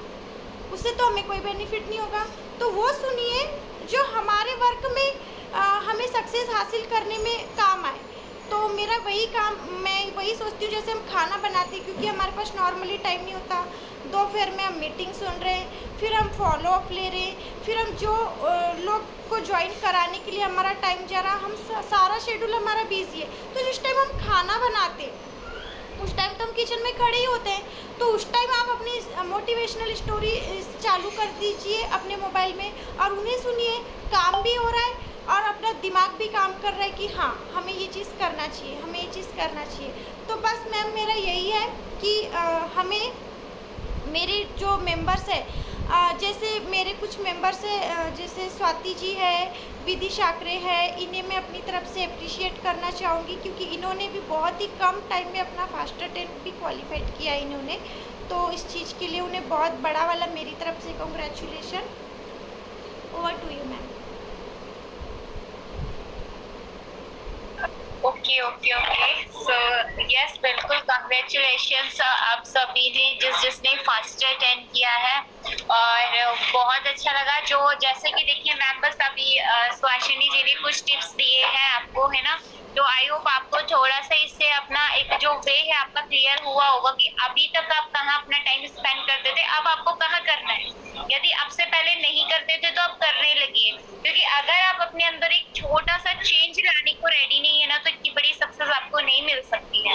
उससे तो हमें कोई बेनिफिट नहीं होगा। तो वो सुनिए जो हमारे वर्क में हमें सक्सेस हासिल करने में काम आए। तो मेरा वही काम, मैं वही सोचती हूँ, जैसे हम खाना बनाते हैं, क्योंकि हमारे पास नॉर्मली टाइम नहीं होता, दोपहर में हम मीटिंग सुन रहे हैं, फिर हम फॉलो अप ले रहे हैं, फिर हम जो लोग को ज्वाइन कराने के लिए हमारा टाइम जा रहा, हम सारा शेड्यूल हमारा बिजी है। तो जिस टाइम हम खाना बनाते हैं उस टाइम तो हम किचन में खड़े ही होते हैं, तो उस टाइम आप अपनी मोटिवेशनल स्टोरी चालू कर दीजिए अपने मोबाइल में और उन्हें सुनिए। काम भी हो रहा है और अपना दिमाग भी काम कर रहा है कि हाँ, हमें ये चीज़ करना चाहिए, हमें ये चीज़ करना चाहिए। तो बस मैम, मेरा यही है कि हमें, मेरे जो मेंबर्स है, जैसे मेरे कुछ मेंबर्स है, जैसे स्वाति जी है, विधि शाकरे है, इन्हें मैं अपनी तरफ से अप्रिशिएट करना चाहूँगी, क्योंकि इन्होंने भी बहुत ही कम टाइम में अपना फास्ट अटेम्प्ट भी क्वालिफाइड किया इन्होंने। तो इस चीज़ के लिए उन्हें बहुत बड़ा वाला मेरी तरफ से congratulation. Over to you ma'am. Okay okay okay, so yes, बिल्कुल कंग्रेचुलेशंस आप सभी ने जिसने फर्स्ट अटेंड किया है, और बहुत अच्छा लगा। जो जैसे कि देखिए मेंबर्स, अभी सुहासिनी जी ने कुछ टिप्स दिए हैं आपको, है ना, तो आई होप आपको थोड़ा सा इससे अपना एक जो वे है आपका क्लियर हुआ होगा कि अभी तक आप कहाँ अपना टाइम स्पेंड करते थे, अब आपको कहाँ करना है। यदि अब से पहले नहीं करते थे तो अब करने लगिए, क्योंकि अगर आप अपने अंदर एक छोटा सा चेंज लाने को रेडी नहीं है ना, तो इतनी बड़ी सक्सेस आपको नहीं मिल सकती है।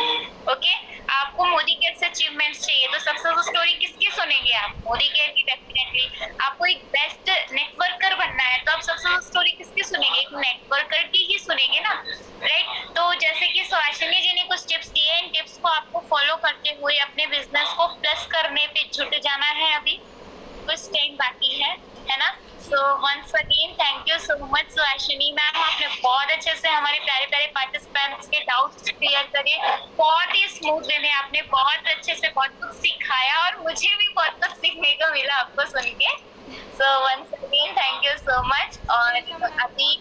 ओके, आपको मोदी केयर से अचीवमेंट्स चाहिए तो सक्सेस स्टोरी किसकी सुनेंगे आप? मोदी केयर की डेफिनेटली। आपको एक बेस्ट नेटवर्कर बनना है तो आप सक्सेस स्टोरी किसकी सुनेंगे? एक नेटवर्कर की ही सुनेंगे ना, राइट। तो जैसे कि सुहासिनी जी ने कुछ टिप्स दिए, इन टिप्स को आपको फॉलो करते हुए अपने बिजनेस को प्लस करने पे जुट जाना है। अभी कुछ टाइम बाकी है ना। So once again thank you so much Suhasini ma'am, आपने बहुत अच्छे से हमारे प्यारे प्यारे पार्टिसिपेंट्स के डाउट्स क्लियर करे, बहुत ही स्मूथ वे में आपने बहुत अच्छे से बहुत कुछ सिखाया और मुझे भी बहुत कुछ सीखने को मिला आपको सुन के। So once again thank you so much. और अभी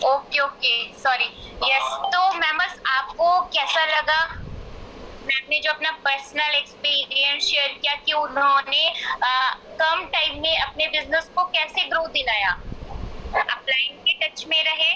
ओके ओके, सॉरी। यस, तो मैमस आपको कैसा लगा मैम ने जो अपना पर्सनल एक्सपीरियंस शेयर किया कि उन्होंने कम टाइम में अपने बिजनेस को कैसे ग्रो दिलाया, अपलाइन के टच में रहे,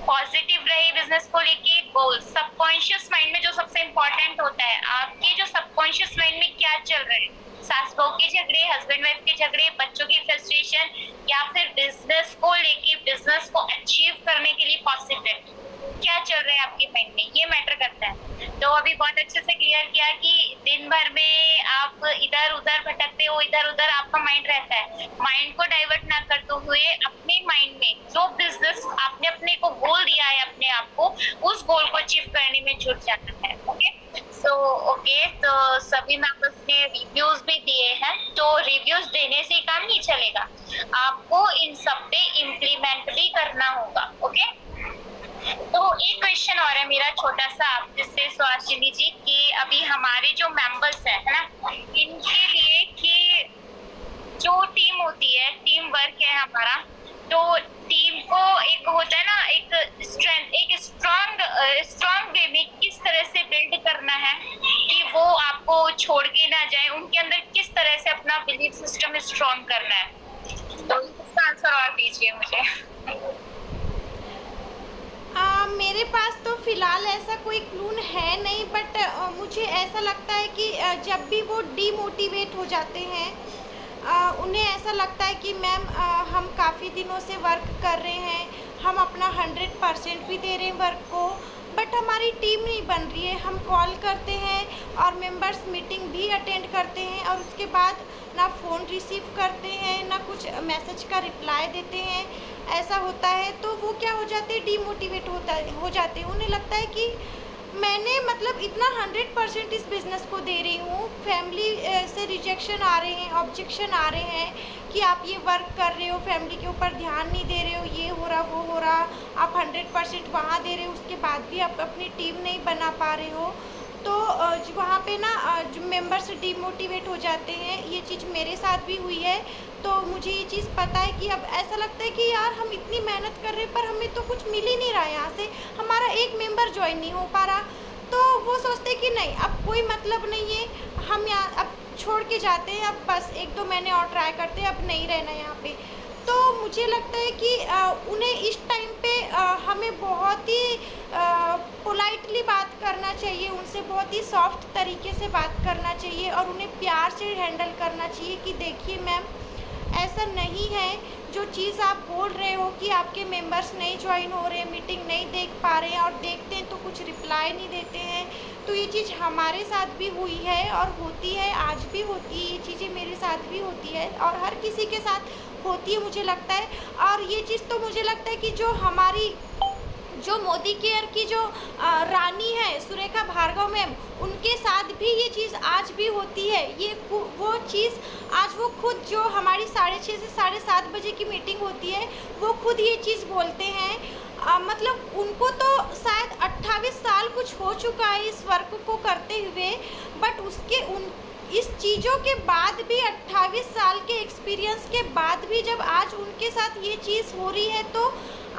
पॉजिटिव रहे बिजनेस को लेके, गोल सबकॉन्शियस माइंड में जो सबसे इम्पोर्टेंट होता है, आपके जो सबकॉन्शियस माइंड में क्या चल रहा है, सास बहू के झगड़े, हस्बैंड वाइफ के झगड़े, बच्चों की फ्रस्ट्रेशन, या फिर बिजनेस को लेके बिजनेस को अचीव करने के लिए पॉसिबिलिटी क्या चल रहा है आपके माइंड में, ये मैटर करता है। तो अभी बहुत अच्छे से क्लियर किया कि दिन भर में आप इधर उधर भटकते हो, इधर उधर आपका माइंड रहता है, माइंड को डाइवर्ट ना करते हुए अपने माइंड में जो बिजनेस आपने अपने को गोल दिया है अपने आप को, उस गोल को अचीव करने में जुट जाना है। ओके, सो ओके, तो सभी मेंबर्स ने रिव्यूज भी दिए हैं, तो रिव्यूज देने से काम नहीं चलेगा, आपको इन सब पे इम्प्लीमेंट भी करना होगा। ओके, तो एक क्वेश्चन और है मेरा छोटा सा आपसे सुहासिनी जी, कि अभी हमारे जो मेंबर्स हैं, है ना, इनके लिए कि जो टीम होती है, टीम वर्क है हमारा, तो टीम को एक होता है ना, एक स्ट्रेंथ, एक स्ट्रांग वे में किस तरह से बिल्ड करना है कि वो आपको छोड़ के ना जाए, उनके अंदर किस तरह से अपना बिलीफ सिस्टम स्ट्रांग करना है, तो इसका आंसर और दीजिए मुझे। मेरे पास तो फ़िलहाल ऐसा कोई क्लू है नहीं, बट मुझे ऐसा लगता है कि जब भी वो डीमोटिवेट हो जाते हैं, उन्हें ऐसा लगता है कि मैम हम काफ़ी दिनों से वर्क कर रहे हैं, हम अपना 100% भी दे रहे हैं वर्क को, बट हमारी टीम नहीं बन रही है। हम कॉल करते हैं और मेंबर्स मीटिंग भी अटेंड करते हैं, और उसके बाद ना फ़ोन रिसीव करते हैं, ना कुछ मैसेज का रिप्लाई देते हैं। ऐसा होता है तो वो क्या हो जाते हैं, डीमोटिवेट हो जाते हैं। उन्हें लगता है कि मैंने मतलब इतना 100% इस बिज़नेस को दे रही हूँ, फैमिली से रिजेक्शन आ रहे हैं, ऑब्जेक्शन आ रहे हैं कि आप ये वर्क कर रहे हो, फैमिली के ऊपर ध्यान नहीं दे रहे हो, ये हो रहा वो हो रहा, आप 100% वहाँ दे रहे हो, उसके बाद भी आप अपनी टीम नहीं बना पा रहे हो। तो वहाँ पे ना जो मेंबर्स डिमोटिवेट हो जाते हैं। ये चीज़ मेरे साथ भी हुई है, तो मुझे ये चीज़ पता है कि अब ऐसा लगता है कि यार हम इतनी मेहनत कर रहे हैं पर हमें तो कुछ मिल ही नहीं रहा है, यहाँ से हमारा एक मेंबर ज्वाइन नहीं हो पा रहा। तो वो सोचते कि नहीं, अब कोई मतलब नहीं है, हम यहाँ अब छोड़ के जाते हैं, अब बस 1-2 महीने और ट्राई करते हैं, अब नहीं रहना यहाँ पे। तो मुझे लगता है कि उन्हें इस टाइम पे हमें बहुत ही पोलाइटली बात करना चाहिए, उनसे बहुत ही सॉफ्ट तरीके से बात करना चाहिए, और उन्हें प्यार से हैंडल करना चाहिए कि देखिए मैम, ऐसा नहीं है, जो चीज़ आप बोल रहे हो कि आपके मेंबर्स नहीं ज्वाइन हो रहे हैं, मीटिंग नहीं देख पा रहे हैं, और देखते हैं तो कुछ रिप्लाई नहीं देते हैं, तो ये चीज़ हमारे साथ भी हुई है और होती है, आज भी होती है, ये चीज़ें मेरे साथ भी होती है और हर किसी के साथ होती है मुझे लगता है। और ये चीज़ तो मुझे लगता है कि जो हमारी जो मोदी केयर की जो रानी है सुरेखा भार्गव मैम, उनके साथ भी ये चीज़ आज भी होती है। ये वो चीज़ आज वो खुद, जो हमारी 6:30 से 7:30 बजे की मीटिंग होती है, वो खुद ये चीज़ बोलते हैं। मतलब उनको तो शायद 28 साल कुछ हो चुका है इस वर्क को करते हुए, बट उसके इस चीज़ों के बाद भी 28 साल के एक्सपीरियंस के बाद भी जब आज उनके साथ ये चीज़ हो रही है, तो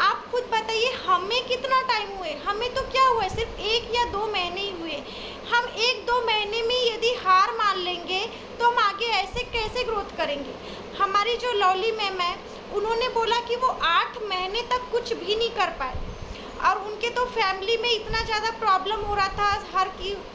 आप खुद बताइए हमें कितना टाइम हुए, हमें तो क्या हुआ है, सिर्फ 1 या 2 महीने ही हुए। हम 1-2 महीने में यदि हार मान लेंगे तो हम आगे ऐसे कैसे ग्रोथ करेंगे। हमारी जो लवली मैम है, उन्होंने बोला कि वो 8 महीने तक कुछ भी नहीं कर पाए, और उनके तो फैमिली में इतना ज़्यादा प्रॉब्लम हो रहा था,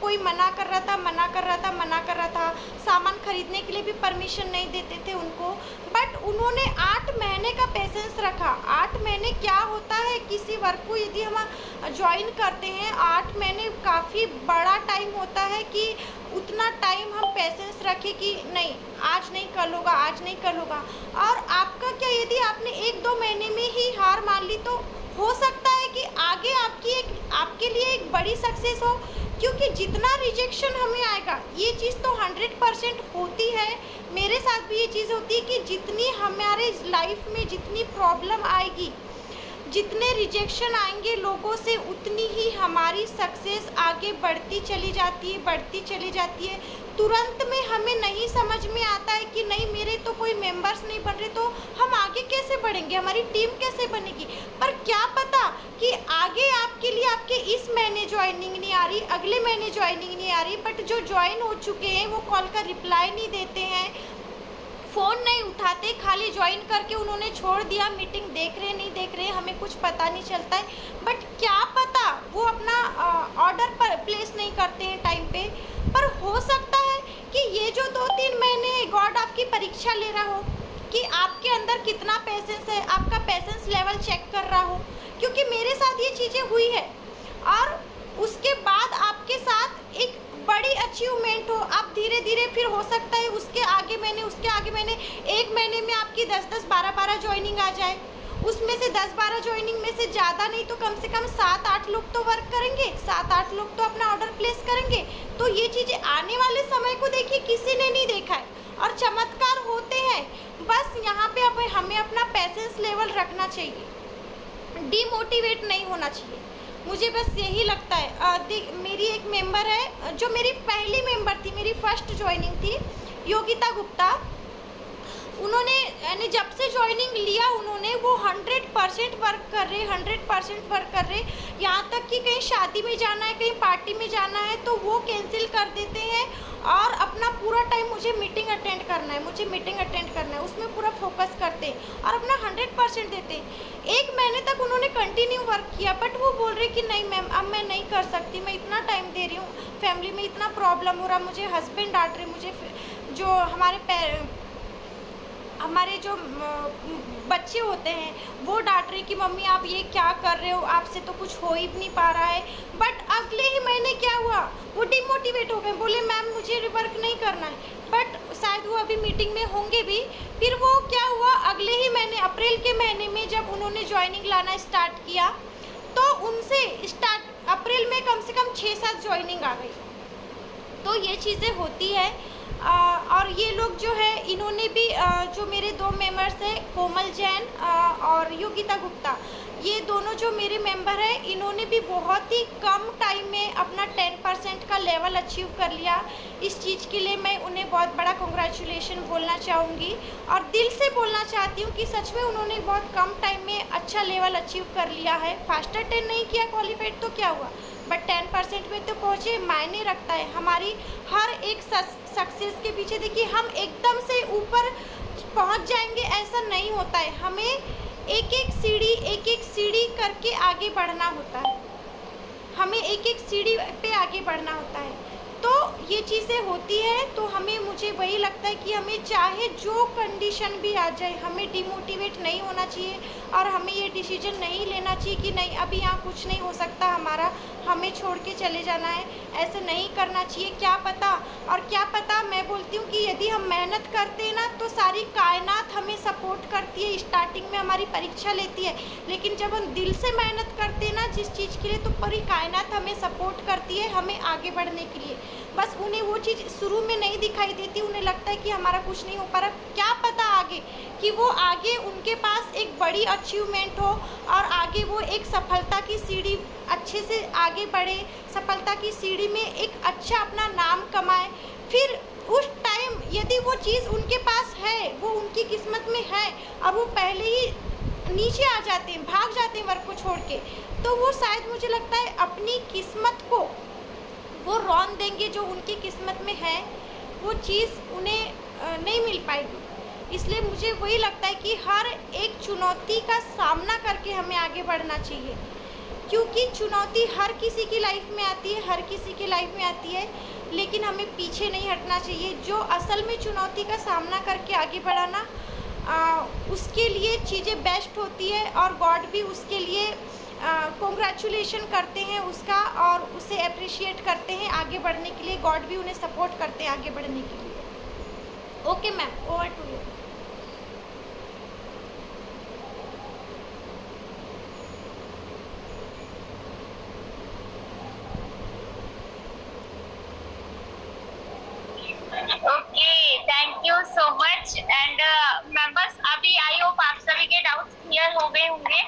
कोई मना कर रहा था, सामान खरीदने के लिए भी परमिशन नहीं देते थे उनको, बट उन्होंने 8 महीने का पेशेंस रखा। 8 महीने क्या होता है, किसी वर्क को यदि हम ज्वाइन करते हैं, 8 महीने काफ़ी बड़ा टाइम होता है कि उतना टाइम हम पेशेंस रखें कि नहीं, आज नहीं कल होगा, आज नहीं कल होगा। और आपका क्या, यदि आपने 1-2 महीने में ही हार मान ली, तो हो सकता है कि आगे आपके लिए एक बड़ी सक्सेस हो, क्योंकि जितना रिजेक्शन हमें आएगा, ये चीज़ तो 100% होती है, मेरे साथ भी ये चीज़ होती है कि जितनी हमारे लाइफ में जितनी प्रॉब्लम आएगी, जितने रिजेक्शन आएंगे लोगों से उतनी ही हमारी सक्सेस आगे बढ़ती चली जाती है। तुरंत में हमें नहीं समझ में आता है कि नहीं मेरे तो कोई मेंबर्स नहीं बन रहे, तो हम आगे कैसे बढ़ेंगे, हमारी टीम कैसे बनेगी। पर क्या पता कि आगे आपके लिए आपके इस महीने ज्वाइनिंग नहीं आ रही, अगले महीने ज्वाइनिंग नहीं आ रही, बट जो ज्वाइन हो चुके हैं वो कॉल का रिप्लाई नहीं देते हैं, फ़ोन नहीं उठाते, खाली ज्वाइन करके उन्होंने छोड़ दिया, मीटिंग देख रहे नहीं देख रहे हमें कुछ पता नहीं चलता है। बट क्या पता वो अपना ऑर्डर पर प्लेस नहीं करते हैं टाइम पे। पर हो सकता है कि ये जो 2-3 महीने गॉड आपकी परीक्षा ले रहा हो कि आपके अंदर कितना पेशेंस है, आपका पेशेंस लेवल चेक कर रहा हो, क्योंकि मेरे साथ ये चीज़ें हुई है। और उसके बाद आपके साथ एक बड़ी अचीवमेंट हो, आप धीरे धीरे फिर हो सकता है उसके आगे महीने 1 महीने में आपकी 10-10, 12-12 ज्वाइनिंग आ जाए। उसमें से 10-12 ज्वाइनिंग में से ज़्यादा नहीं तो कम से कम 7-8 लोग तो वर्क करेंगे, 7-8 लोग तो अपना ऑर्डर प्लेस करेंगे। तो ये चीज़ें आने वाले समय को देखिए किसी ने नहीं देखा है और चमत्कार होते हैं। बस यहाँ पे हमें अपना पेशेंस लेवल रखना चाहिए, डीमोटिवेट नहीं होना चाहिए। मुझे बस यही लगता है। मेरी एक मेंबर है जो मेरी पहली मेंबर थी, मेरी फर्स्ट ज्वाइनिंग थी, योगिता गुप्ता। उन्होंने यानी जब से ज्वाइनिंग लिया उन्होंने वो 100% वर्क कर रहे, 100% वर्क कर रहे। यहाँ तक कि कहीं शादी में जाना है, कहीं पार्टी में जाना है तो वो कैंसिल कर देते हैं और अपना पूरा टाइम मुझे मीटिंग अटेंड करना है, उसमें पूरा फोकस करते हैं और अपना 100% देते हैं। 1 महीने तक उन्होंने कंटिन्यू वर्क किया, बट वो बोल रहे कि नहीं मैम अब मैं नहीं कर सकती, मैं इतना टाइम दे रही हूँ, फैमिली में इतना प्रॉब्लम हो रहा, मुझे हस्बैंड डांट रहे, मुझे जो हमारे जो बच्चे होते हैं वो डांट रहे कि मम्मी आप ये क्या कर रहे हो, आपसे तो कुछ हो ही नहीं पा रहा है। बट अगले ही महीने क्या हुआ, वो डिमोटिवेट हो गए, बोले मैम मुझे वर्क नहीं करना है। बट शायद वो अभी मीटिंग में होंगे भी। फिर वो क्या हुआ, अगले ही महीने अप्रैल के महीने में जब उन्होंने ज्वाइनिंग लाना स्टार्ट किया तो उनसे अप्रैल में कम से कम 6-7 ज्वाइनिंग आ गई। तो ये चीज़ें होती है। और ये लोग जो है इन्होंने भी जो मेरे 2 मेंबर्स हैं, कोमल जैन और योगिता गुप्ता, ये दोनों जो मेरे मेंबर हैं इन्होंने भी बहुत ही कम टाइम में अपना 10% का लेवल अचीव कर लिया। इस चीज़ के लिए मैं उन्हें बहुत बड़ा कॉन्ग्रेचुलेशन बोलना चाहूँगी और दिल से बोलना चाहती हूँ कि सच में उन्होंने बहुत कम टाइम में अच्छा लेवल अचीव कर लिया है। फास्टर 10 नहीं किया क्वालिफाइड तो क्या हुआ, बट 10% में तो पहुँचे, मायने रखता है। हमारी हर एक सक्सेस के पीछे देखिए हम एकदम से ऊपर पहुँच जाएंगे ऐसा नहीं होता है, हमें एक एक सीढ़ी करके आगे बढ़ना होता है, हमें एक एक सीढ़ी पे आगे बढ़ना होता है। तो ये चीज़ें होती हैं। तो मुझे वही लगता है कि हमें चाहे जो कंडीशन भी आ जाए हमें डिमोटिवेट नहीं होना चाहिए और हमें ये डिसीजन नहीं लेना चाहिए कि नहीं अभी यहाँ कुछ नहीं हो सकता हमारा, हमें छोड़ के चले जाना है, ऐसे नहीं करना चाहिए। क्या पता मैं बोलती हूँ कि यदि हम मेहनत करते हैं ना तो सारी कायनात हमें सपोर्ट करती है, स्टार्टिंग में हमारी परीक्षा लेती है, लेकिन जब हम दिल से मेहनत करते हैं ना जिस चीज़ के लिए तो पूरी कायनात हमें सपोर्ट करती है हमें आगे बढ़ने के लिए। बस उन्हें वो चीज़ शुरू में नहीं दिखाई देती, उन्हें लगता है कि हमारा कुछ नहीं हो पा रहा। क्या पता आगे कि वो आगे उनके पास एक बड़ी अचीवमेंट हो और आगे वो एक सफलता की सीढ़ी अच्छे से आगे बढ़े, सफलता की सीढ़ी में एक अच्छा अपना नाम कमाए। फिर उस टाइम यदि वो चीज़ उनके पास है, वो उनकी किस्मत में है और वो पहले ही नीचे आ जाते हैं, भाग जाते हैं वर्क को छोड़ के, तो वो शायद मुझे लगता है अपनी किस्मत को वो रौन देंगे, जो उनकी किस्मत में है वो चीज़ उन्हें नहीं मिल पाएगी। इसलिए मुझे वही लगता है कि हर एक चुनौती का सामना करके हमें आगे बढ़ना चाहिए, क्योंकि चुनौती हर किसी की लाइफ में आती है, लेकिन हमें पीछे नहीं हटना चाहिए। जो असल में चुनौती का सामना करके आगे बढ़ाना उसके लिए चीज़ें बेस्ट होती है और गॉड भी उसके लिए कॉन्ग्रेचुलेशन करते हैं उसका और उसे अप्रिशिएट करते हैं आगे बढ़ने के लिए। गॉड भी उन्हें सपोर्ट करते हैं आगे बढ़ने के लिए। Okay ma'am, over to you. Okay, thank you so much and members, अभी आई होप आप सभी के डाउट्स क्लियर हो गए होंगे।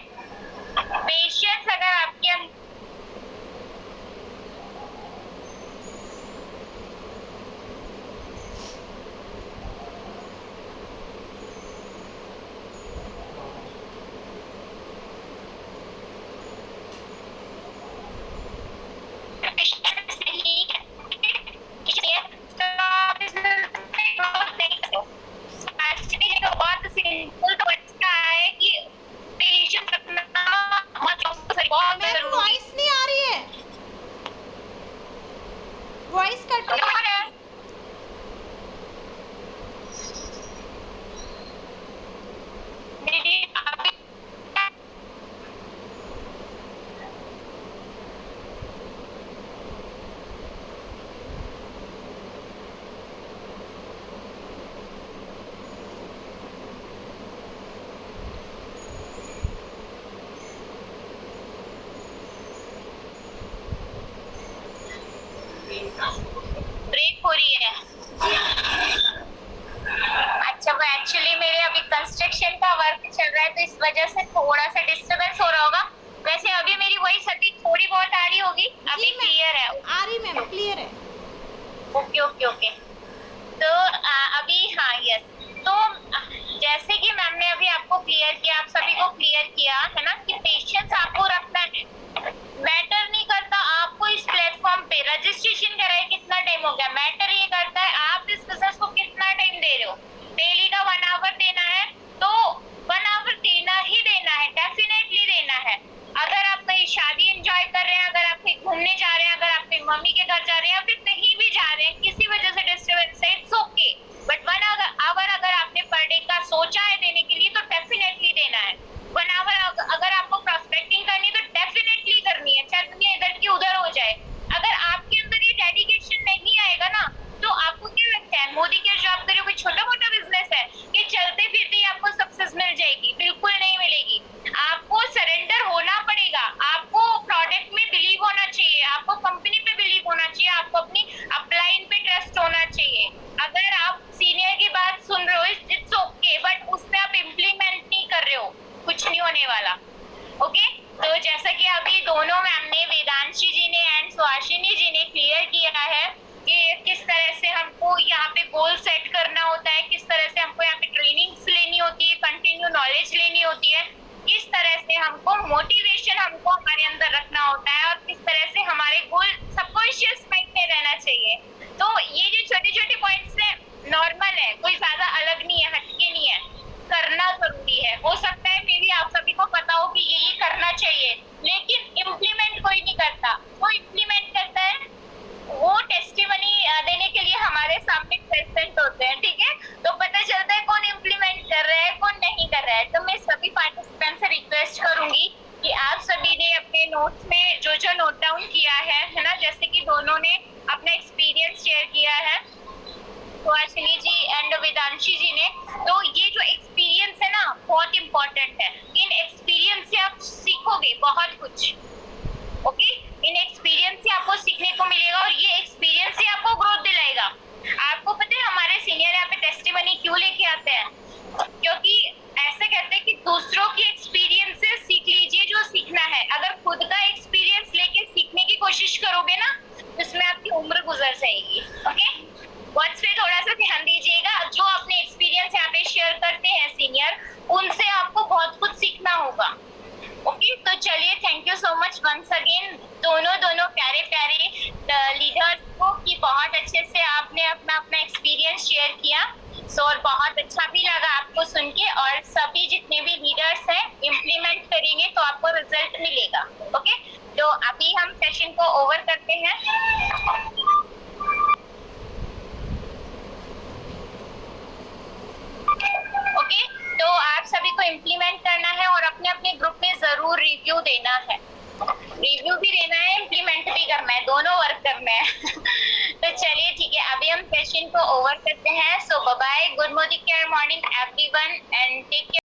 ब्रेक हो रही है। अच्छा, वो एक्चुअली मेरे अभी कंस्ट्रक्शन का वर्क चल रहा है तो इस वजह से थोड़ा सा डिस्टरबेंस हो रहा होगा। वैसे अभी मेरी वॉइस अभी थोड़ी बहुत आ रही होगी, अभी क्लियर है? आ रही मैम, क्लियर है। Okay okay okay. तो अभी हाँ, यस। तो जैसे कि मैम ने अभी आपको क्लियर किया, आप सभी को क्लियर किया है ना कि पेशेंस आपको रखना है। मैटर नहीं करता आपको इस प्लेटफॉर्म पे रजिस्ट्रेशन कराए कितना टाइम हो गया, मैटर ये करता है आप इस बिजनेस को कितना टाइम दे रहे हो। डेली का 1 आवर देना है तो 1 आवर देना ही देना है, डेफिनेटली देना है। अगर आप कहीं शादी एंजॉय कर रहे हैं, अगर आप कहीं घूमने जा रहे हैं, अगर आप कहीं मम्मी के घर जा रहे हैं या फिर कहीं भी जा रहे हैं, किसी वजह से डिस्टर्बेंस है, इट्स ओके। बट 1 आवर अगर आपने पर डे का सोचा है देने के लिए तो डेफिनेटली देना है। 1 आवर अगर आपको प्रोस्पेक्टिंग करनी है तो डेफिनेटली करनी है, चाहे दुनिया इधर की उधर हो जाए। अगर आपके अंदर ये डेडिकेशन नहीं आएगा ना, तो आपको क्या लगता है मोदी केयर जो आप कर रहे हो कोई छोटा मोटा बिजनेस है कि चलते फिरते ही आपको सक्सेस मिल जाएगी? बिल्कुल नहीं मिलेगी। आपको सरेंडर होना पड़ेगा, आपको प्रोडक्ट में बिलीव होना चाहिए, आपको कंपनी पे बिलीव होना चाहिए, आपको अपनी अपलाइन पे ट्रस्ट होना चाहिए। अगर आप सीनियर की बात सुन रहे हो इट्स ओके, बट उसमें आप इम्प्लीमेंट नहीं कर रहे हो, कुछ नहीं होने वाला। ओके तो जैसा कि अभी दोनों मैम ने, वेदांशी जी ने एंड सुहासिनी जी ने क्लियर किया है कि किस तरह से हमको यहाँ पे गोल सेट करना होता है, किस तरह से हमको यहाँ पे ट्रेनिंग्स लेनी होती है, कंटिन्यू नॉलेज लेनी होती है, किस तरह से हमको मोटिवेशन हमको हमारे अंदर रखना होता है और किस तरह से हमारे गोल सबकॉन्शियस माइंड में रहना चाहिए। तो ये जो छोटे छोटे पॉइंट्स है नॉर्मल है, कोई ज्यादा अलग नहीं है, हटके नहीं है, करना जरूरी है। हो सकता है मे भी आप सभी को पता हो कि ये करना चाहिए, लेकिन इम्प्लीमेंट कोई नहीं करता। वो इम्प्लीमेंट करता है वो टेस्टिमनी देने के लिए हमारे सामने प्रेजेंट होते हैं, ठीक है? तो पता चलता है कौन इम्प्लीमेंट कर रहा है कौन नहीं कर रहा है। तो मैं सभी पार्टिसिपेंट से रिक्वेस्ट करूंगी कि आप सभी ने अपने नोट्स में जो जो नोट डाउन किया है ना, जैसे कि दोनों ने अपना एक्सपीरियंस शेयर किया है, सुहासिनी जी एंड वेदांशी जी ने, तो ये जो एक्सपीरियंस है ना बहुत इंपॉर्टेंट है। इन एक्सपीरियंस से आप सीखोगे बहुत कुछ। ओके इन एक्सपीरियंस से आपको सीखने को मिलेगा और ये एक्सपीरियंस से आपको ग्रोथ दिलाएगा। आपको पता है हमारे सीनियर यहाँ पे टेस्टिमनी क्यों लेके आते हैं? क्योंकि ऐसे कहते हैं कि दूसरों की एक्सपीरियंस से सीख लीजिए जो सीखना है। अगर खुद का एक्सपीरियंस लेके सीखने की कोशिश करोगे ना, इसमें आपकी उम्र गुजर जाएगी। ओके वर्ड्स पे थोड़ा सा ध्यान दीजिएगा। जो अपने एक्सपीरियंस यहाँ पे शेयर करते हैं सीनियर, उनसे आपको बहुत कुछ सीखना होगा। ओके तो चलिए, thank you so much once again दोनों प्यारे प्यारे लीडर्स को कि बहुत अच्छे से आपने अपना अपना एक्सपीरियंस शेयर किया। सो और बहुत अच्छा भी लगा आपको सुन के। और सभी जितने भी लीडर्स हैं इम्प्लीमेंट करेंगे तो आपको रिजल्ट मिलेगा। ओके तो अभी हम सेशन को ओवर करते हैं। ओके तो आप सभी को इम्प्लीमेंट करना है और अपने अपने ग्रुप में जरूर रिव्यू देना है। रिव्यू भी देना है, इम्प्लीमेंट भी करना है, दोनों वर्क करना है। तो चलिए ठीक है, अभी हम सेशन को ओवर करते हैं। So bye bye, good morning care morning everyone and take care.